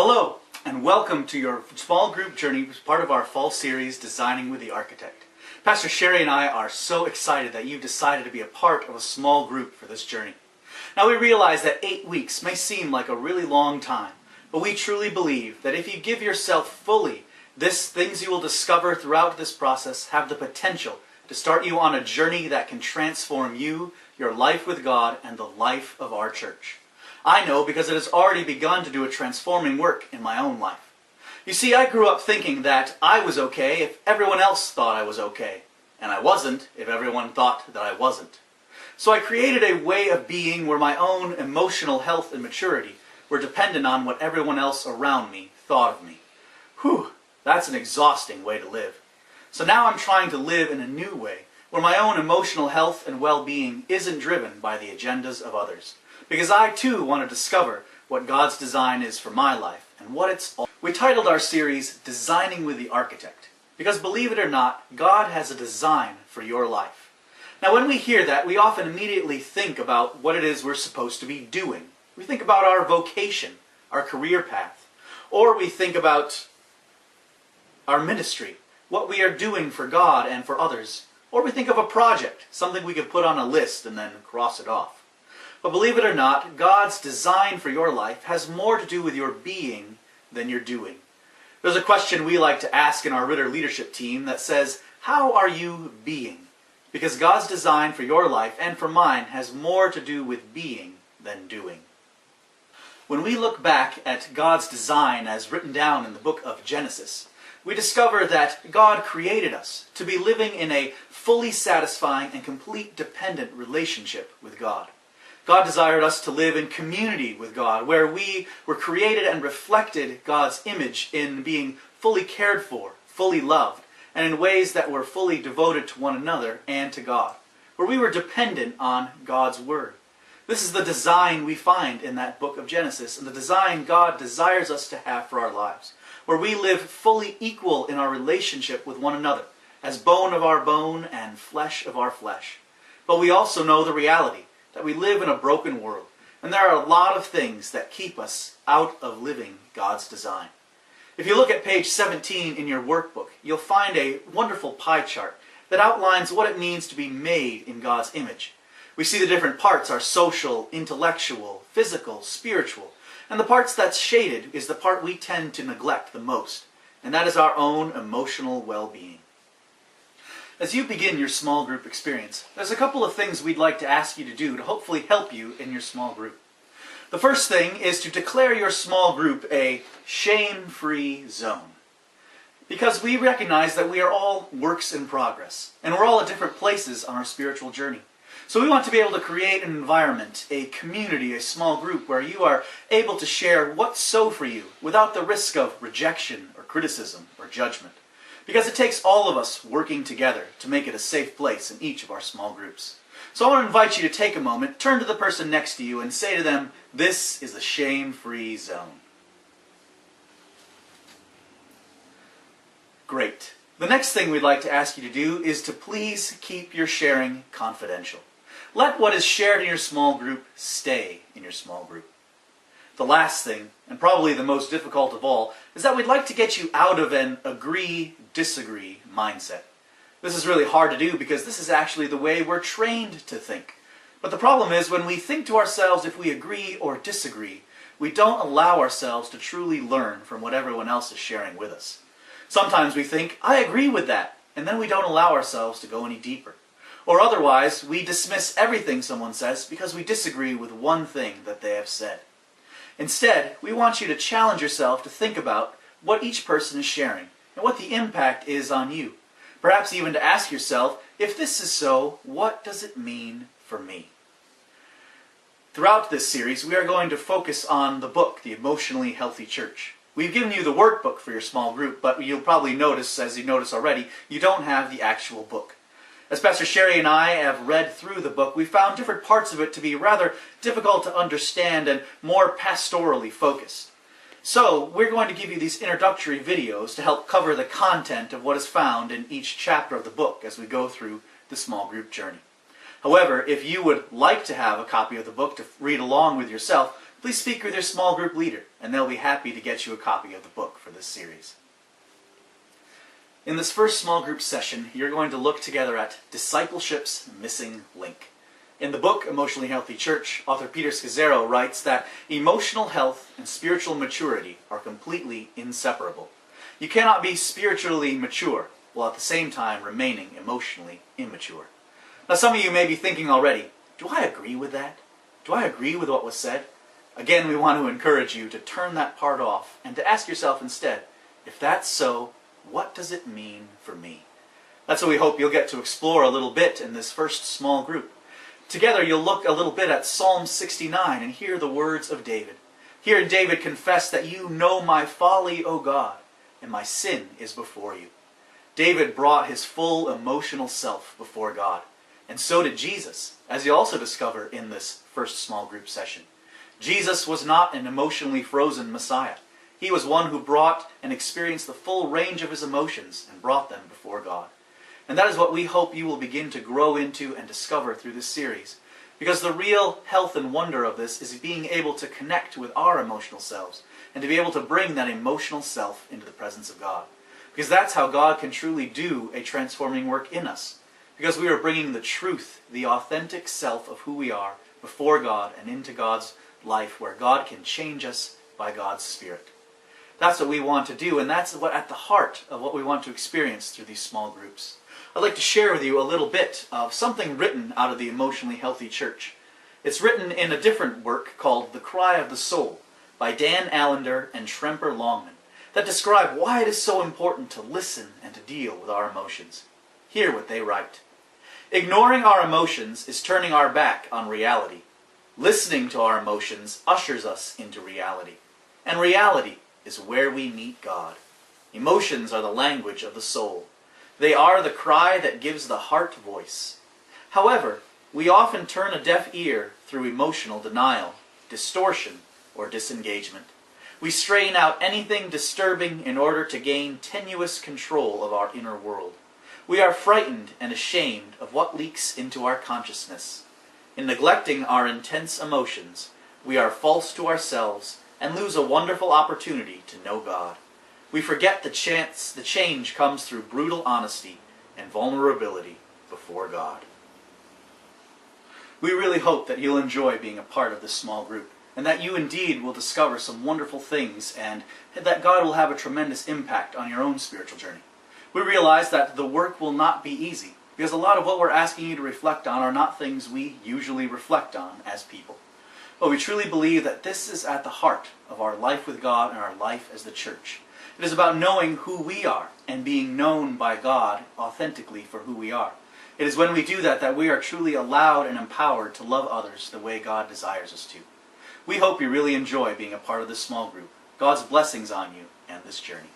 Hello, and welcome to your small group journey as part of our fall series, Designing with the Architect. Pastor Sherry and I are so excited that you've decided to be a part of a small group for this journey. Now we realize that 8 weeks may seem like a really long time, but we truly believe that if you give yourself fully, things you will discover throughout this process have the potential to start you on a journey that can transform you, your life with God, and the life of our church. I know because it has already begun to do a transforming work in my own life. You see, I grew up thinking that I was okay if everyone else thought I was okay, and I wasn't if everyone thought that I wasn't. So I created a way of being where my own emotional health and maturity were dependent on what everyone else around me thought of me. Whew, that's an exhausting way to live. So now I'm trying to live in a new way, where my own emotional health and well-being isn't driven by the agendas of others. Because I too want to discover what God's design is for my life and what it's all. We titled our series, Designing with the Architect, because believe it or not, God has a design for your life. Now when we hear that, we often immediately think about what it is we're supposed to be doing. We think about our vocation, our career path, or we think about our ministry, what we are doing for God and for others, or we think of a project, something we could put on a list and then cross it off. But believe it or not, God's design for your life has more to do with your being than your doing. There's a question we like to ask in our Ritter leadership team that says, how are you being? Because God's design for your life and for mine has more to do with being than doing. When we look back at God's design as written down in the book of Genesis, we discover that God created us to be living in a fully satisfying and complete dependent relationship with God. God desired us to live in community with God, where we were created and reflected God's image in being fully cared for, fully loved, and in ways that were fully devoted to one another and to God, where we were dependent on God's Word. This is the design we find in that book of Genesis, and the design God desires us to have for our lives, where we live fully equal in our relationship with one another, as bone of our bone and flesh of our flesh. But we also know the reality that we live in a broken world, and there are a lot of things that keep us out of living God's design. If you look at page 17 in your workbook, you'll find a wonderful pie chart that outlines what it means to be made in God's image. We see the different parts are social, intellectual, physical, spiritual, and the parts that's shaded is the part we tend to neglect the most, and that is our own emotional well-being. As you begin your small group experience, there's a couple of things we'd like to ask you to do to hopefully help you in your small group. The first thing is to declare your small group a shame-free zone. Because we recognize that we are all works in progress, and we're all at different places on our spiritual journey. So we want to be able to create an environment, a community, a small group where you are able to share what's so for you without the risk of rejection or criticism or judgment. Because it takes all of us working together to make it a safe place in each of our small groups. So I want to invite you to take a moment, turn to the person next to you and say to them, this is a shame-free zone. Great. The next thing we'd like to ask you to do is to please keep your sharing confidential. Let what is shared in your small group stay in your small group. The last thing, and probably the most difficult of all, is that we'd like to get you out of an agree-disagree mindset. This is really hard to do because this is actually the way we're trained to think. But the problem is when we think to ourselves if we agree or disagree, we don't allow ourselves to truly learn from what everyone else is sharing with us. Sometimes we think, I agree with that, and then we don't allow ourselves to go any deeper. Or otherwise, we dismiss everything someone says because we disagree with one thing that they have said. Instead, we want you to challenge yourself to think about what each person is sharing and what the impact is on you. Perhaps even to ask yourself, if this is so, what does it mean for me? Throughout this series, we are going to focus on the book, The Emotionally Healthy Church. We've given you the workbook for your small group, but you'll probably notice, as you notice already, you don't have the actual book. As Pastor Sherry and I have read through the book, we found different parts of it to be rather difficult to understand and more pastorally focused. So, we're going to give you these introductory videos to help cover the content of what is found in each chapter of the book as we go through the small group journey. However, if you would like to have a copy of the book to read along with yourself, please speak with your small group leader, and they'll be happy to get you a copy of the book for this series. In this first small group session, you're going to look together at Discipleship's missing link. In the book, Emotionally Healthy Church, author Peter Scazzero writes that emotional health and spiritual maturity are completely inseparable. You cannot be spiritually mature while at the same time remaining emotionally immature. Now some of you may be thinking already, do I agree with that? Do I agree with what was said? Again, we want to encourage you to turn that part off and to ask yourself instead, if that's so, what does it mean for me? That's what we hope you'll get to explore a little bit in this first small group. Together you'll look a little bit at Psalm 69 and hear the words of David. Here David confessed that you know my folly, O God, and my sin is before you. David brought his full emotional self before God, and so did Jesus, as you also discover in this first small group session. Jesus was not an emotionally frozen Messiah. He was one who brought and experienced the full range of his emotions and brought them before God. And that is what we hope you will begin to grow into and discover through this series. Because the real health and wonder of this is being able to connect with our emotional selves and to be able to bring that emotional self into the presence of God. Because that's how God can truly do a transforming work in us. Because we are bringing the truth, the authentic self of who we are before God and into God's life where God can change us by God's Spirit. That's what we want to do, and that's what at the heart of what we want to experience through these small groups. I'd like to share with you a little bit of something written out of the Emotionally Healthy Church. It's written in a different work called The Cry of the Soul by Dan Allender and Tremper Longman that describe why it is so important to listen and to deal with our emotions. Hear what they write. Ignoring our emotions is turning our back on reality. Listening to our emotions ushers us into reality. And reality is where we meet God. Emotions are the language of the soul. They are the cry that gives the heart voice. However, we often turn a deaf ear through emotional denial, distortion, or disengagement. We strain out anything disturbing in order to gain tenuous control of our inner world. We are frightened and ashamed of what leaks into our consciousness. In neglecting our intense emotions, we are false to ourselves and lose a wonderful opportunity to know God. We forget the change comes through brutal honesty and vulnerability before God. We really hope that you'll enjoy being a part of this small group, and that you indeed will discover some wonderful things, and that God will have a tremendous impact on your own spiritual journey. We realize that the work will not be easy, because a lot of what we're asking you to reflect on are not things we usually reflect on as people. But we truly believe that this is at the heart of our life with God and our life as the church. It is about knowing who we are and being known by God authentically for who we are. It is when we do that that we are truly allowed and empowered to love others the way God desires us to. We hope you really enjoy being a part of this small group. God's blessings on you and this journey.